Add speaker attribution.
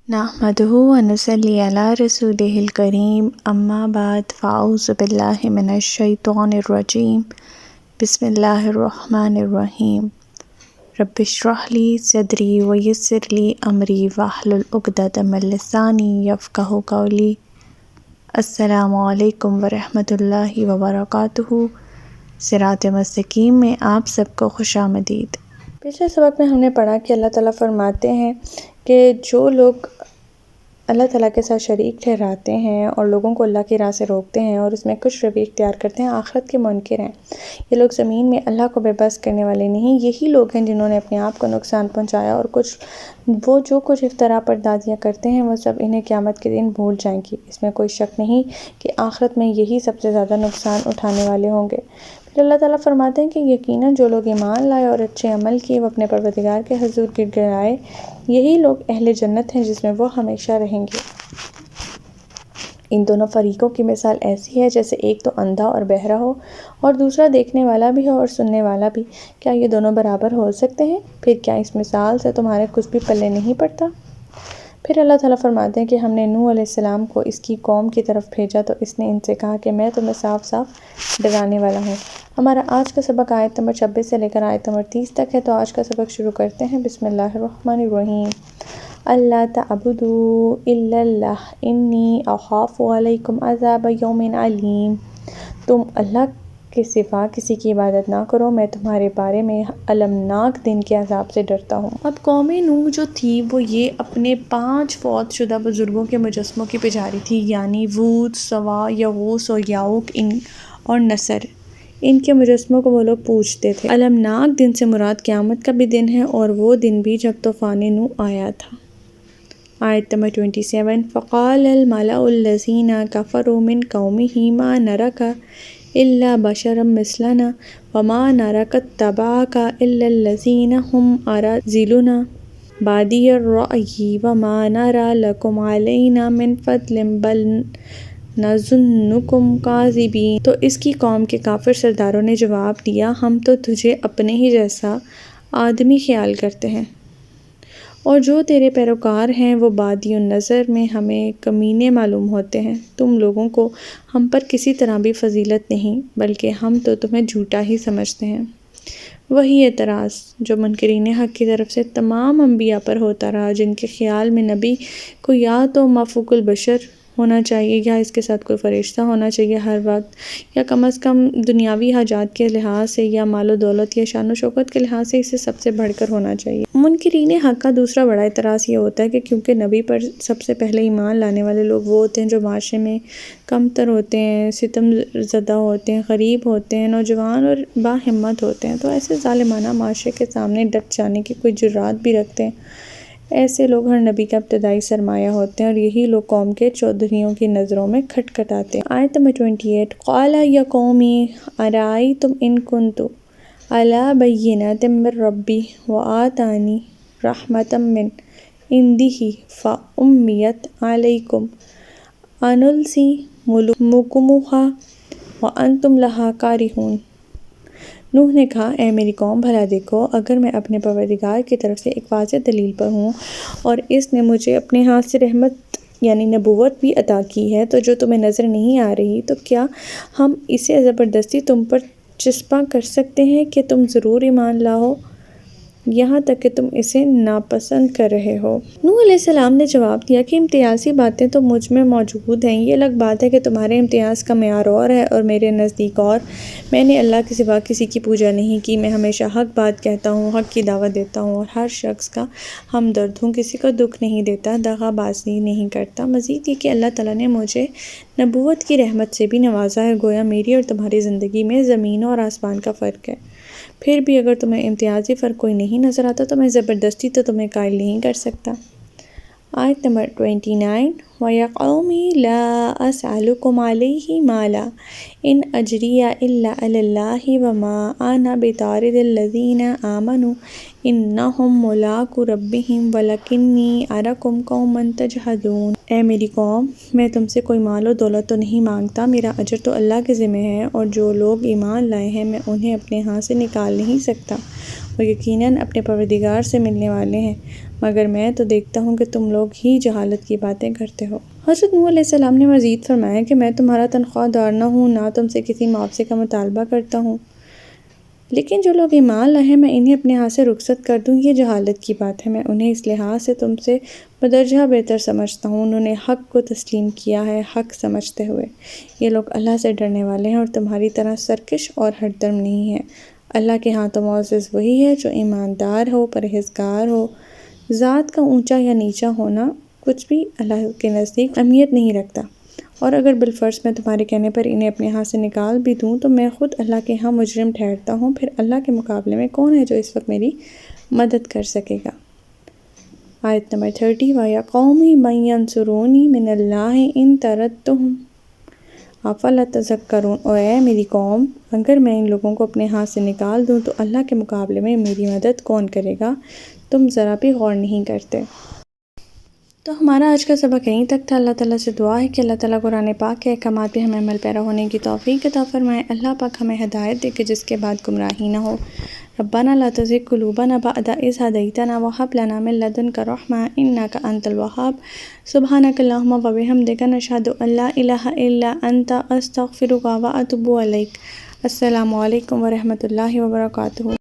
Speaker 1: नहमदुहु व नुसल्ली अला रसूलिहिल करीम अम्मा बाद फ़अऊज़ु बिल्लाहि मिनश शैतानिर रजीम बिस्मिल्लाहिर रहमानिर रहीम रब्बिश्रह ली सदरी व यस्सिर ली अमरी वहलुल उक़दतम मिन लिसानी यफ़क़हू क़ौली। अस्सलामु अलैकुम व रहमतुल्लाहि व बरकातुहू। सिरात मुस्तकीम में आप सबको खुशामदीद। पिछले सबक में हमने पढ़ा कि अल्लाह ताला फरमाते हैं कि जो लोग अल्लाह ताला के साथ शरीक ठहराते हैं और लोगों को अल्लाह की राह से रोकते हैं और उसमें कुछ रवैये इख्तियार करते हैं, आखिरत के मुनकिर हैं। ये लोग ज़मीन में अल्लाह को बेबस करने वाले नहीं, यही लोग हैं जिन्होंने अपने आप को नुकसान पहुंचाया और वो जो कुछ इफ्तरा पर्दाजियाँ करते हैं वो सब इन्हें क़यामत के दिन भूल जाएंगी। इसमें कोई शक नहीं कि आखिरत में यही सबसे ज़्यादा नुकसान उठाने वाले होंगे। फिर अल्लाह ताला फरमाते हैं कि यकीनन जो लोग ईमान लाए और अच्छे अमल किए, वो अपने परवरदिगार के हुज़ूर गिड़गिड़ाए, यही लोग अहले जन्नत हैं जिसमें वो हमेशा रहेंगे। इन दोनों फरीक़ों की मिसाल ऐसी है जैसे एक तो अंधा और बहरा हो और दूसरा देखने वाला भी हो और सुनने वाला भी। क्या ये दोनों बराबर हो सकते हैं? फिर क्या इस मिसाल से तुम्हारे कुछ भी पल्ले नहीं पड़ता? फिर अल्लाह ताला फरमाते हैं कि हमने नूह अलैहिस्सलाम को इसकी कौम की तरफ भेजा तो इसने इनसे कहा कि मैं तुम्हें साफ साफ डराने वाला हूँ। हमारा आज का सबक आयत नंबर 26 से लेकर आयत नंबर 30 तक है। तो आज का सबक शुरू करते हैं। बिस्मिल्लाहिर्रहमानिर्रहीम। अल्ला तअबुदू इल्लल्लाह इन्नी अखाफु अलैकुम अज़ाब यौमिन अलीम। तुम अल्लाह के सिवा किसी की इबादत ना करो, मैं तुम्हारे बारे में अलमनाक दिन के अजाब से डरता हूँ। अब कौमे नूह जो थी वो ये अपने 5 फौत शुदा बुजुर्गों के मुजस्समों की पुजारी थी, यानी वूद, सवा, यगूस और याऊक और नसर। इनके मुजस्समों को वो लोग पूजते थे। अलमनाक दिन से मुराद क़यामत का भी दिन है और वो दिन भी जब तूफ़ान नूह आया था। आयत नंबर 27। फ़क़ालल मलाउल्लज़ीना कफ़रू मिन क़ौमिही मा नरका इल्ला बशरम मिस्लना वमा नरकत्तबाका इल्लल्लज़ीना हुम अराज़िलुना बादियर रअयी वमा नरा लकुम अलैना मिन फ़ज़लिन बल नज़ुन्नुकुम काज़िबीन। तो इसकी कौम के काफिर सरदारों ने जवाब दिया, हम तो तुझे अपने ही जैसा आदमी ख्याल करते हैं और जो तेरे पैरोकार हैं वो बादियुन नज़र में हमें कमीने मालूम होते हैं। तुम लोगों को हम पर किसी तरह भी फजीलत नहीं, बल्कि हम तो तुम्हें झूठा ही समझते हैं। वही एतराज़ जो मुनकिरीन हक़ की तरफ से तमाम अंबिया पर होता रहा, जिनके ख़्याल में नबी को या तो मफ़ूकुल बशर होना चाहिए या इसके साथ कोई फ़रिश्ता होना चाहिए हर वक्त, या कम अज़ कम दुनियावी हाजात के लिहाज से या मालो दौलत या शान व शौकत के लिहाज से इसे सबसे बढ़कर होना चाहिए। मुनकिरीन हक़ का दूसरा बड़ा एतराज़ ये होता है कि क्योंकि नबी पर सबसे पहले ईमान लाने वाले लोग वो होते हैं जो माशरे में कमतर होते हैं, सितम ज़दा होते हैं, गरीब होते हैं, नौजवान और बाहिम्मत होते हैं, तो ऐसे ज़ालिमाना माशरे के सामने डट जाने की कोई जुर्रात भी रखते हैं। ऐसे लोग हर नबी का इब्तदाई सरमाया होते हैं और यही लोग कौम के चौधरियों की नज़रों में खटखटाते हैं। आयत नंबर 28। क़ाला या कौमी अराअयतुम इन कुन्तु अला बय्यिनतिम मिर रब्बी व आतानी रहमतम मिन इंदिही फ़उम्मियत अलैकुम अनुलज़िमुकूमुहा व अंतुम लहा कारिहून। नूह ने कहा, ऐ मेरी कौम, भला देखो, अगर मैं अपने परवरदिगार की तरफ से एक वाज़ेह दलील पर हूँ और इसने मुझे अपने हाथ से रहमत यानी नबूवत भी अता की है तो जो तुम्हें नज़र नहीं आ रही, तो क्या हम इसे ज़बरदस्ती तुम पर चिस्पा कर सकते हैं कि तुम ज़रूर ईमान लाओ, यहाँ तक कि तुम इसे नापसंद कर रहे हो। नूह अलैहिस्सलाम ने जवाब दिया कि इम्तियाज़ी बातें तो मुझ में मौजूद हैं, ये अलग बात है कि तुम्हारे इम्तियाज़ का मेयार और है और मेरे नज़दीक और। मैंने अल्लाह के सिवा किसी की पूजा नहीं की, मैं हमेशा हक़ बात कहता हूँ, हक़ की दावत देता हूँ और हर शख्स का हमदर्द हूँ, किसी को दुख नहीं देता, दगाबाजी नहीं करता। मज़ीद ये कि अल्लाह ताला ने मुझे नबूवत की रहमत से भी नवाजा है, गोया मेरी और तुम्हारी ज़िंदगी में ज़मीन और आसमान का फ़र्क है। फिर भी अगर तुम्हें इम्तियाज़ी फ़र्क कोई नहीं नज़र आता तो मैं ज़बरदस्ती तो तुम्हें कायल नहीं कर सकता। आयत नंबर 29। वया क़ौमी ला असअलुकुम अलैहि माला इन अजरिया इल्ला अलल्लाहि वमा आना बितारिदिल्लज़ीना आमनु इन्नहुम मुलाक़ू रब्बिहिम वलकिन्नी अराकुम क़ौमन तजहदून। ऐ मेरी कौम, मैं तुमसे कोई माल और दौलत तो नहीं मांगता, मेरा अजर तो अल्लाह के ज़िम्मे है और जो लोग ईमान लाए हैं मैं उन्हें अपने हाथ से निकाल नहीं सकता, वो यकीनन अपने परवरदिगार से मिलने वाले हैं। مگر میں تو دیکھتا ہوں کہ تم لوگ ہی جہالت کی باتیں کرتے ہو۔ حضرت نوح علیہ السلام نے مزید فرمایا کہ میں تمہارا تنخواہ دار نہ ہوں، نہ تم سے کسی معاوضے کا مطالبہ کرتا ہوں، لیکن جو لوگ ایمان لائے ہیں میں انہیں اپنے ہاتھ سے رخصت کر دوں، یہ جہالت کی بات ہے۔ میں انہیں اس لحاظ سے تم سے بدرجہ بہتر سمجھتا ہوں، انہوں نے حق کو تسلیم کیا ہے حق سمجھتے ہوئے۔ یہ لوگ اللہ سے ڈرنے والے ہیں اور تمہاری طرح سرکش اور ہٹ درم نہیں ہیں۔ اللہ کے ہاں تو معزز وہی ہے جو ایماندار ہو، پرہیزگار ہو۔ ذات کا اونچا یا نیچا ہونا کچھ بھی اللہ کے نزدیک اہمیت نہیں رکھتا، اور اگر بالفرض میں تمہارے کہنے پر انہیں اپنے ہاتھ سے نکال بھی دوں تو میں خود اللہ کے ہاں مجرم ٹھہرتا ہوں، پھر اللہ کے مقابلے میں کون ہے جو اس وقت میری مدد کر سکے گا۔ آیت نمبر 30 وَيَا قَوْمِ مَن يَنصُرُونِي مِنَ اللَّهِ إِن تَرَدتُّهُمْ أَفَلَا تَذَكَّرُونَ، اور اے میری قوم، اگر میں ان لوگوں کو اپنے ہاتھ سے نکال دوں تو اللہ کے مقابلے میں میری مدد کون کرے گا؟ تم ذرا بھی غور نہیں کرتے۔ تو ہمارا آج کا سبق یہیں تک تھا۔ اللہ تعالیٰ سے دعا ہے کہ اللہ تعالیٰ قرآن پاک کے احکامات پہ ہمیں عمل پیرا ہونے کی توفیق عطا فرمائے۔ اللہ پاک ہمیں ہدایت دے کہ جس کے بعد گمراہی نہ ہو۔ ربنا لا تزغ قلوبنا بعد إذ هديتنا وهب لنا من لدنك رحمة إنك أنت الوهاب سبحانك اللهم وبحمدك نشهد أن لا إله إلا أنت أستغفرك وأتوب إليك۔ السلام علیکم ورحمۃ اللہ وبرکاتہ۔